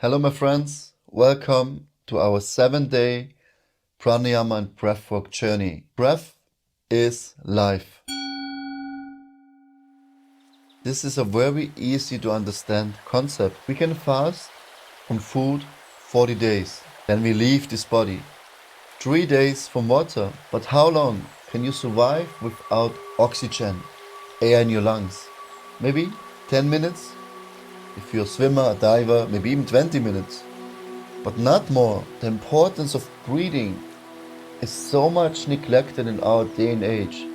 Hello, my friends. Welcome to our 7-day Pranayama and Breathwork journey. Breath is life. This is a very easy to understand concept. We can fast from food 40 days. Then we leave this body. 3 days from water. But how long can you survive without oxygen, air in your lungs? Maybe 10 minutes? If you're a swimmer, a diver, maybe even 20 minutes. But not more. The importance of breathing is so much neglected in our day and age.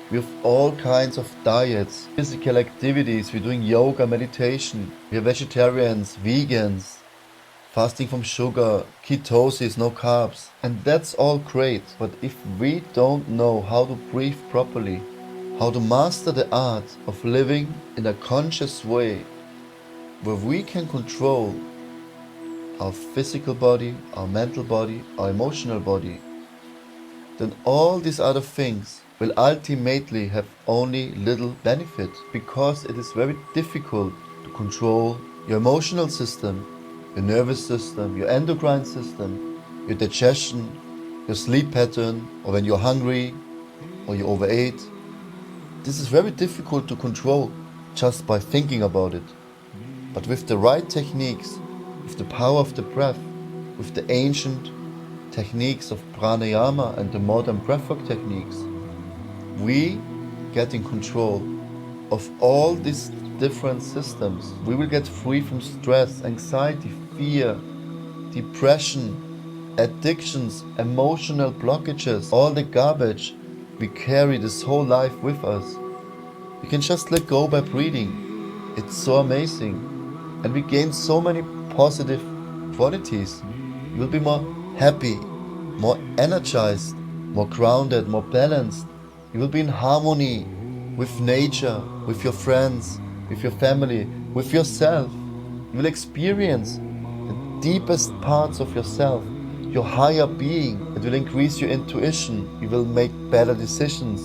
We have all kinds of diets, physical activities, we're doing yoga, meditation, we're vegetarians, vegans, fasting from sugar, ketosis, no carbs. And that's all great, but if we don't know how to breathe properly, how to master the art of living in a conscious way, where we can control our physical body, our mental body, our emotional body, then all these other things will ultimately have only little benefit, because it is very difficult to control your emotional system, your nervous system, your endocrine system, your digestion, your sleep pattern, or when you're hungry or you overate. This is very difficult to control just by thinking about it. But with the right techniques, with the power of the breath, with the ancient techniques of pranayama and the modern breathwork techniques, we get in control of all these different systems. We will get free from stress, anxiety, fear, depression, addictions, emotional blockages, all the garbage we carry this whole life with us. We can just let go by breathing. It's so amazing. And we gain so many positive qualities. You will be more happy, more energized, more grounded, more balanced. You will be in harmony with nature, with your friends, with your family, with yourself. You will experience the deepest parts of yourself, your higher being. It will increase your intuition. You will make better decisions,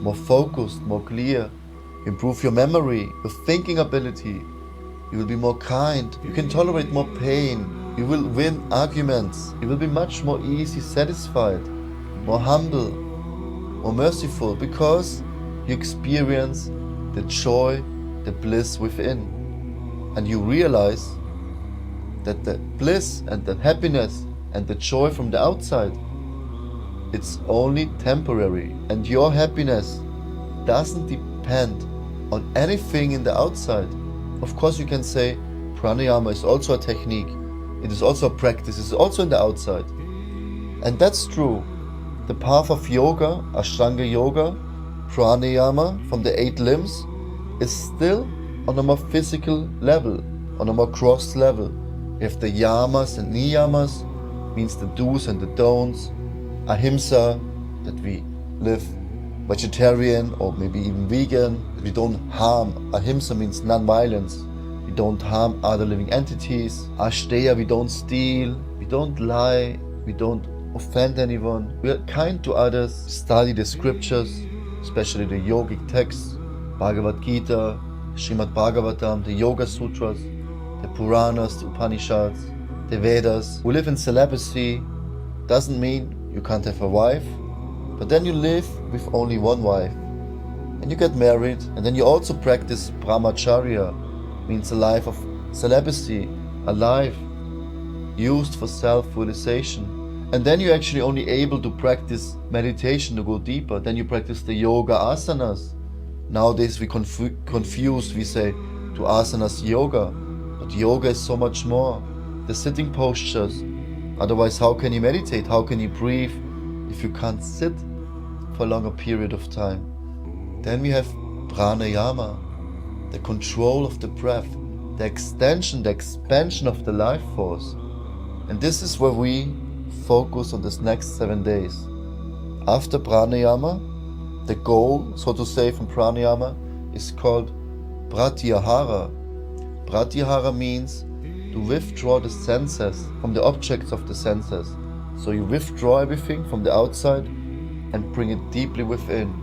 more focused, more clear. Improve your memory, your thinking ability. You will be more kind. You can tolerate more pain. You will win arguments. You will be much more easy satisfied, more humble, more merciful, because you experience the joy, the bliss within. And you realize that the bliss and the happiness and the joy from the outside, it's only temporary. And your happiness doesn't depend on anything in the outside. Of course, you can say pranayama is also a technique. It is also a practice. It's also in the outside. And that's true. The path of yoga, Ashtanga yoga, pranayama from the 8 limbs, is still on a more physical level, on a more gross level. We have the yamas and niyamas, means the do's and the don'ts. Ahimsa, that we live vegetarian or maybe even vegan. We don't harm. Ahimsa means non-violence. We don't harm other living entities. Asteya, we don't steal, we don't lie, we don't offend anyone. We are kind to others. Study the scriptures, especially the yogic texts, Bhagavad Gita, Srimad Bhagavatam, the Yoga Sutras, the Puranas, the Upanishads, the Vedas. We live in celibacy. Doesn't mean you can't have a wife, but then you live with only one wife. And you get married, and then you also practice brahmacharya, means a life of celibacy, a life used for self-realization. And then you're actually only able to practice meditation to go deeper. Then you practice the yoga asanas. Nowadays we confuse, we say to asanas yoga, but yoga is so much more. The sitting postures. Otherwise, how can you meditate? How can you breathe if you can't sit for a longer period of time? Then we have pranayama, the control of the breath, the extension, the expansion of the life force. And this is where we focus on this next 7 days. After pranayama, the goal, so to say, from pranayama is called pratyahara. Pratyahara means to withdraw the senses from the objects of the senses. So you withdraw everything from the outside and bring it deeply within.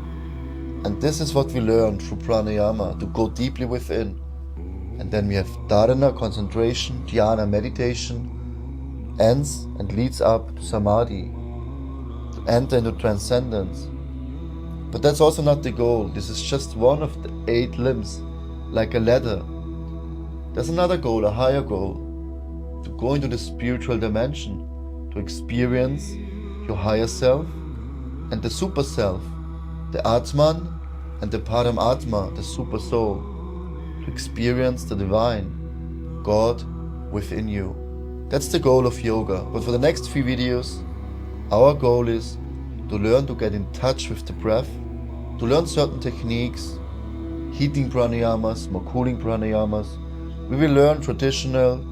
And this is what we learn through pranayama, to go deeply within. And then we have dharana, concentration, dhyana, meditation, ends and leads up to samadhi, to enter into transcendence. But that's also not the goal. This is just one of the 8 limbs, like a ladder. There's another goal, a higher goal, to go into the spiritual dimension, to experience your higher self and the super self, the Atman and the Paramatma, the super soul, to experience the divine, God within you. That's the goal of yoga. But for the next few videos, our goal is to learn to get in touch with the breath, to learn certain techniques, heating pranayamas, more cooling pranayamas. We will learn traditional,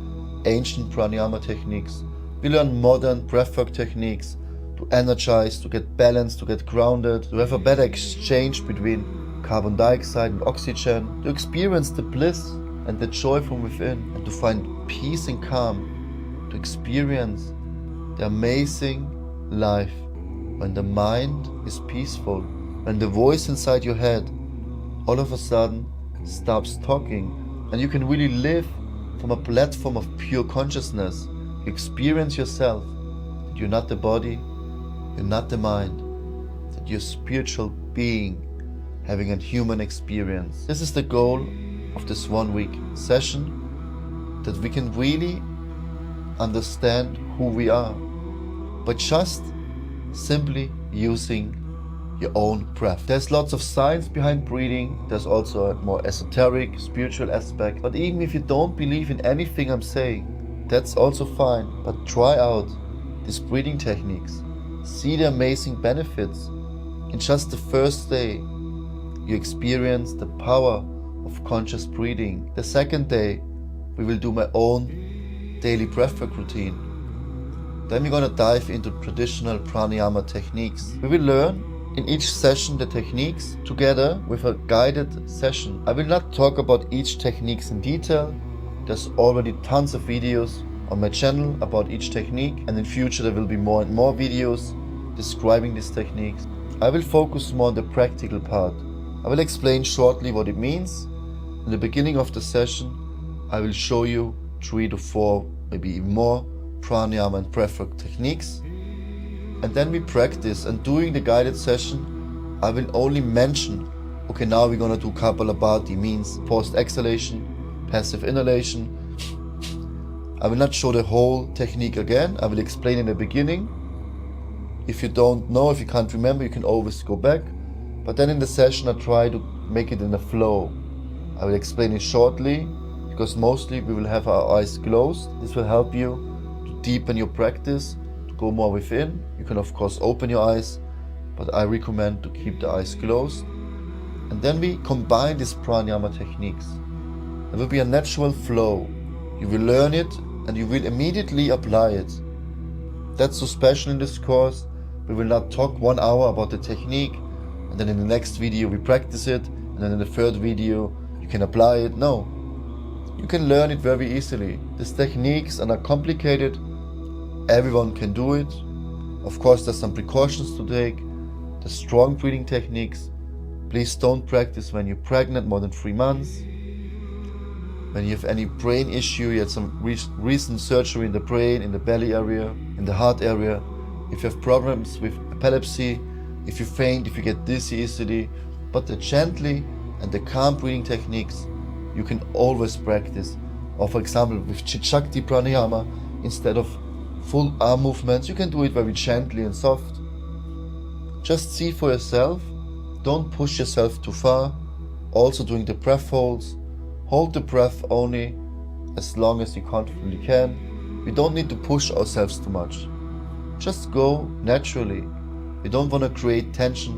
ancient pranayama techniques. We learn modern breathwork techniques to energize, to get balanced, to get grounded, to have a better exchange between carbon dioxide and oxygen, to experience the bliss and the joy from within, and to find peace and calm, to experience the amazing life when the mind is peaceful, when the voice inside your head all of a sudden stops talking, and you can really live from a platform of pure consciousness. You experience yourself, that you're not the body, you're not the mind, that you're a spiritual being having a human experience. This is the goal of this 1 week session, that we can really understand who we are by just simply using your own breath. There's lots of science behind breathing. There's also a more esoteric, spiritual aspect. But even if you don't believe in anything I'm saying, that's also fine. But try out these breathing techniques. See the amazing benefits. In just the first day, you experience the power of conscious breathing. The second day, we will do my own daily breathwork routine. Then we're gonna dive into traditional pranayama techniques. We will learn in each session the techniques together with a guided session. I will not talk about each techniques in detail. There's already tons of videos on my channel about each technique, and in future there will be more and more videos describing these techniques. I will focus more on the practical part. I will explain shortly what it means. In the beginning of the session, I will show you 3 to 4, maybe even more, pranayama and breathwork techniques. And then we practice, and during the guided session, I will only mention, okay, now we're gonna do Kapalabhati, means forced exhalation, passive inhalation. I will not show the whole technique again. I will explain in the beginning. If you don't know, if you can't remember, you can always go back. But then in the session, I try to make it in a flow. I will explain it shortly, because mostly we will have our eyes closed. This will help you to deepen your practice, to go more within. You can of course open your eyes, but I recommend to keep the eyes closed. And then we combine these pranayama techniques. There will be a natural flow. You will learn it and you will immediately apply it. That's so special in this course. We will not talk 1 hour about the technique, and then in the next video we practice it, and then in the third video you can apply it. No, you can learn it very easily. These techniques are not complicated. Everyone can do it. Of course, there's some precautions to take. The strong breathing techniques, please don't practice when you're pregnant more than 3 months. When you have any brain issue, you had some recent surgery in the brain, in the belly area, in the heart area. If you have problems with epilepsy, if you faint, if you get dizzy easily. But the gently and the calm breathing techniques, you can always practice. Or for example, with Chichakti Pranayama, instead of full arm movements, you can do it very gently and soft. Just see for yourself. Don't push yourself too far. Also doing the breath holds. Hold the breath only as long as you comfortably can. We don't need to push ourselves too much. Just go naturally. We don't want to create tension.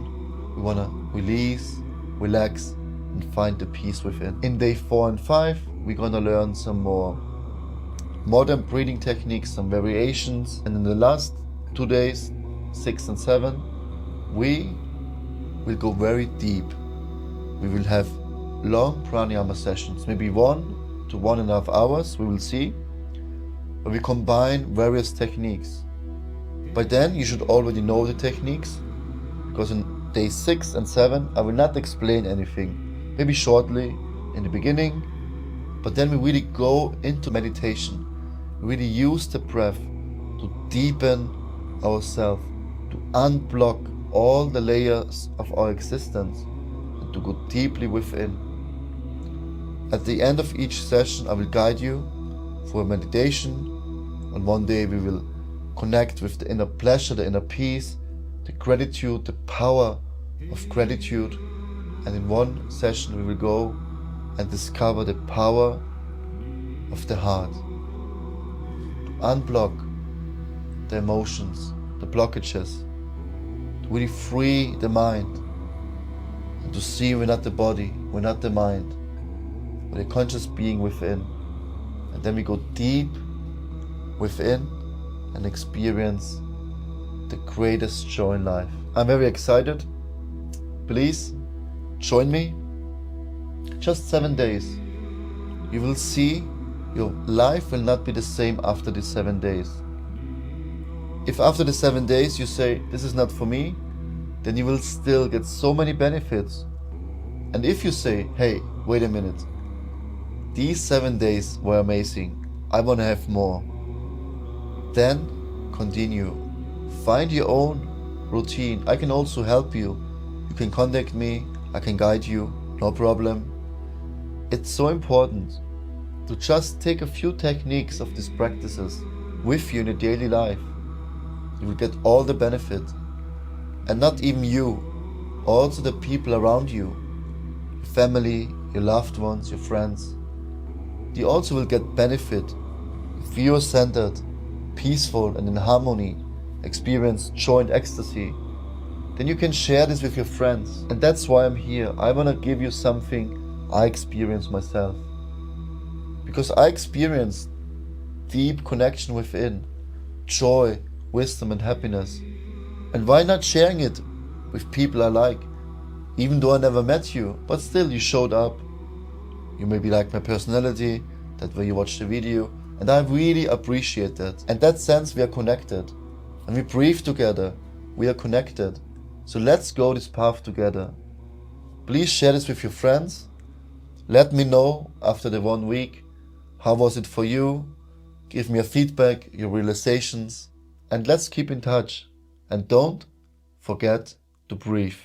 We want to release, relax, and find the peace within. In day 4 and 5, we're going to learn some more modern breathing techniques, some variations. And in the last 2 days, 6 and 7, we will go very deep. We will have long pranayama sessions, maybe 1 to 1.5 hours, we will see, where we combine various techniques. By then you should already know the techniques, because in day 6 and 7 I will not explain anything, maybe shortly in the beginning, But then we really go into meditation. We really use the breath to deepen ourselves, to unblock all the layers of our existence, and to go deeply within. At the end of each session, I will guide you for a meditation, and one day we will connect with the inner pleasure, the inner peace, the gratitude, the power of gratitude, and in one session we will go and discover the power of the heart, to unblock the emotions, the blockages, to really free the mind, and to see we're not the body, we're not the mind, we're a conscious being within. And then we go deep within and experience the greatest joy in life. I'm very excited. Please join me. Just 7 days. You will see your life will not be the same after the 7 days. If after the 7 days you say, this is not for me, then you will still get so many benefits. And if you say, hey, wait a minute, these 7 days were amazing, I want to have more, then continue. Find your own routine. I can also help you. You can contact me, I can guide you, no problem. It's so important to just take a few techniques of these practices with you in your daily life. You will get all the benefit. And not even you, also the people around you, your family, your loved ones, your friends. They also will get benefit if you are centered, peaceful and in harmony, experience joy and ecstasy. Then you can share this with your friends. And that's why I'm here. I want to give you something I experienced myself. Because I experienced deep connection within, joy, wisdom and happiness. And why not sharing it with people I like? Even though I never met you, but still you showed up. You maybe like my personality, that way you watched the video, and I really appreciate that. In that sense we are connected. And we breathe together, we are connected. So let's go this path together. Please share this with your friends. Let me know after the 1 week, how was it for you? Give me a feedback, your realizations, and let's keep in touch. And don't forget to breathe.